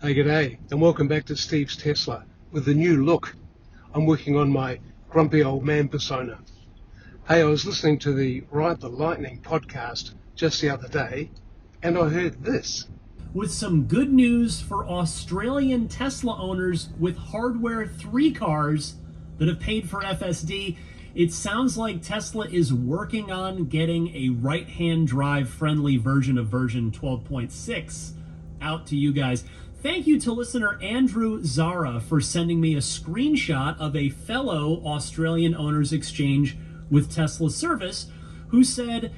Hey, g'day, and welcome back to Steve's Tesla with a new look. I'm working on my grumpy old man persona. Hey, I was listening to the Ride the Lightning podcast just the other day, and I heard this. With some good news for Australian Tesla owners with Hardware 3 cars that have paid for FSD. It sounds like Tesla is working on getting a right-hand drive friendly version of version 12.6 out to you guys. Thank you to listener Andrew Zara for sending me a screenshot of a fellow Australian owners exchange with Tesla service who said,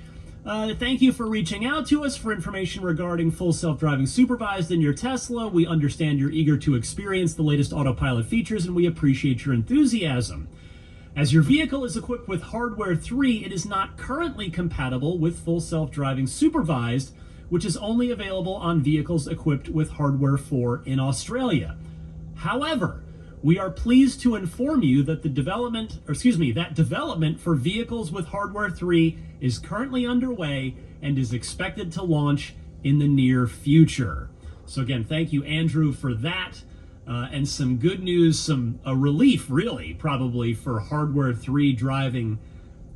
thank you for reaching out to us for information regarding full self-driving supervised in your Tesla. We understand you're eager to experience the latest autopilot features and we appreciate your enthusiasm. As your vehicle is equipped with Hardware 3, it is not currently compatible with full self-driving supervised, which is only available on vehicles equipped with Hardware 4 in Australia. However, we are pleased to inform you that that development for vehicles with Hardware 3 is currently underway and is expected to launch in the near future. So again, thank you, Andrew, for that. And some good news, a relief, really, probably, for Hardware 3 driving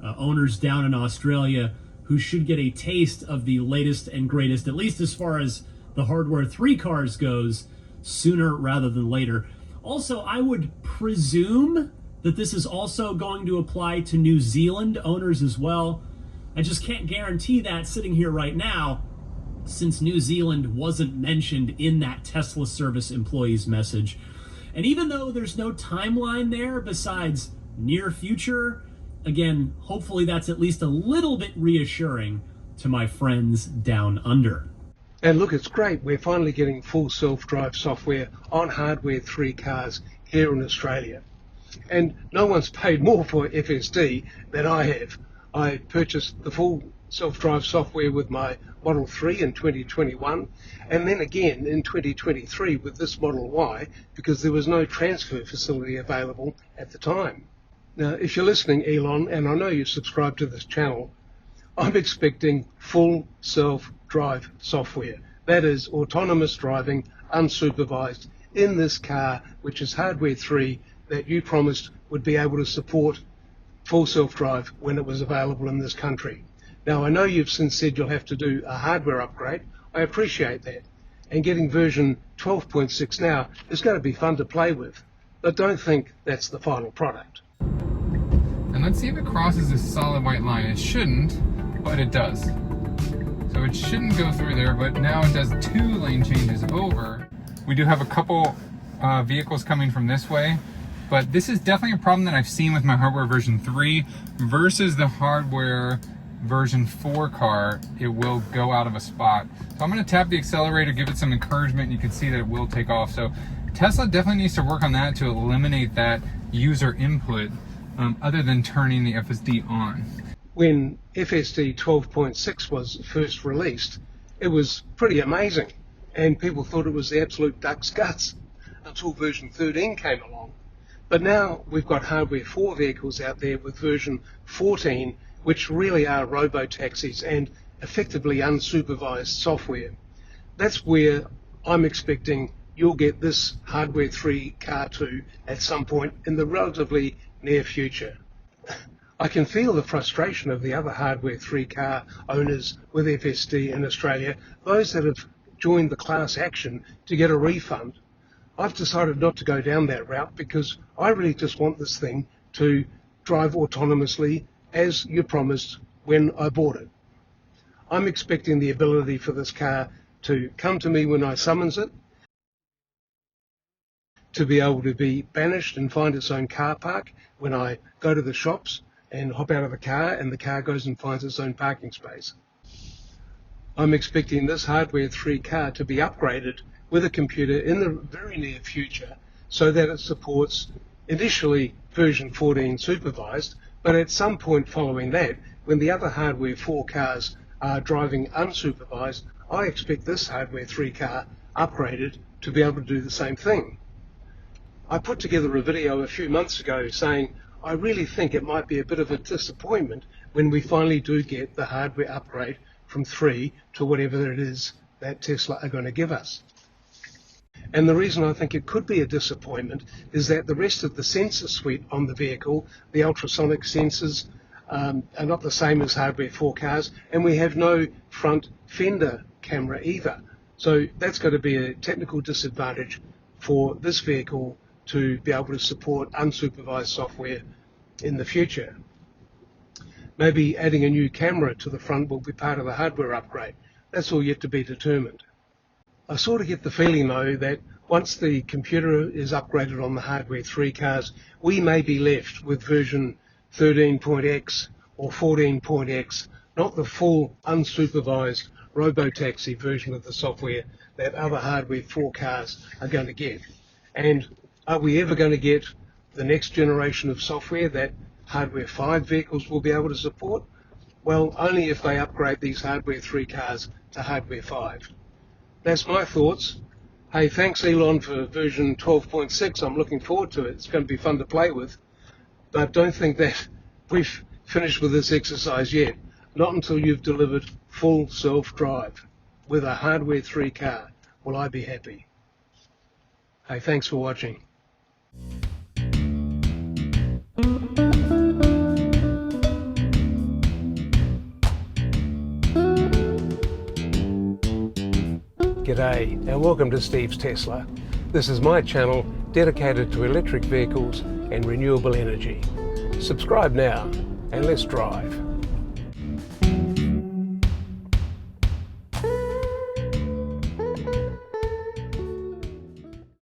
owners down in Australia who should get a taste of the latest and greatest, at least as far as the Hardware 3 cars goes, sooner rather than later. Also, I would presume that this is also going to apply to New Zealand owners as well. I just can't guarantee that sitting here right now, since New Zealand wasn't mentioned in that Tesla service employees message. And even though there's no timeline there besides near future, again, hopefully that's at least a little bit reassuring to my friends down under. And look, it's great. We're finally getting full self-drive software on Hardware 3 cars here in Australia. And no one's paid more for FSD than I have. I purchased the full self-drive software with my Model 3 in 2021, and then again in 2023 with this Model Y, because there was no transfer facility available at the time. Now, if you're listening, Elon, and I know you subscribe to this channel, I'm expecting full self-drive software. That is autonomous driving, unsupervised, in this car, which is Hardware 3, that you promised would be able to support full self-drive when it was available in this country. Now, I know you've since said you'll have to do a hardware upgrade. I appreciate that. And getting version 12.6 now is going to be fun to play with. But don't think that's the final product. And let's see if it crosses this solid white line. It shouldn't, but it does. So it shouldn't go through there, but now it does 2 lane changes over. We do have a couple vehicles coming from this way, but this is definitely a problem that I've seen with my Hardware version 3 versus the Hardware version 4 car. It will go out of a spot. So I'm going to tap the accelerator, give it some encouragement, and you can see that it will take off. So Tesla definitely needs to work on that to eliminate that user input other than turning the FSD on. When FSD 12.6 was first released, it was pretty amazing, and people thought it was the absolute duck's guts until version 13 came along. But now we've got Hardware 4 vehicles out there with version 14, which really are robo-taxis and effectively unsupervised software. That's where I'm expecting you'll get this Hardware 3 car too at some point in the relatively near future. I can feel the frustration of the other Hardware 3 car owners with FSD in Australia, those that have joined the class action to get a refund. I've decided not to go down that route because I really just want this thing to drive autonomously as you promised when I bought it. I'm expecting the ability for this car to come to me when I summons it, to be able to be banished and find its own car park when I go to the shops and hop out of the car and the car goes and finds its own parking space. I'm expecting this Hardware 3 car to be upgraded with a computer in the very near future so that it supports initially version 14 supervised, but at some point following that, when the other Hardware 4 cars are driving unsupervised, I expect this Hardware 3 car upgraded to be able to do the same thing. I put together a video a few months ago saying I really think it might be a bit of a disappointment when we finally do get the hardware upgrade from 3 to whatever it is that Tesla are going to give us. And the reason I think it could be a disappointment is that the rest of the sensor suite on the vehicle, the ultrasonic sensors, are not the same as Hardware 4 cars, and we have no front fender camera either. So that's going to be a technical disadvantage for this vehicle to be able to support unsupervised software in the future. Maybe adding a new camera to the front will be part of the hardware upgrade. That's all yet to be determined. I sort of get the feeling though that once the computer is upgraded on the Hardware 3 cars, we may be left with version 13.x or 14.x, not the full unsupervised robotaxi version of the software that other Hardware 4 cars are going to get. And are we ever going to get the next generation of software that Hardware 5 vehicles will be able to support? Well, only if they upgrade these Hardware 3 cars to Hardware 5. That's my thoughts. Hey, thanks Elon for version 12.6. I'm looking forward to it. It's going to be fun to play with. But don't think that we've finished with this exercise yet. Not until you've delivered full self-drive with a Hardware 3 car will I be happy. Hey, thanks for watching. G'day and welcome to Steve's Tesla. This is my channel dedicated to electric vehicles and renewable energy. Subscribe now and let's drive.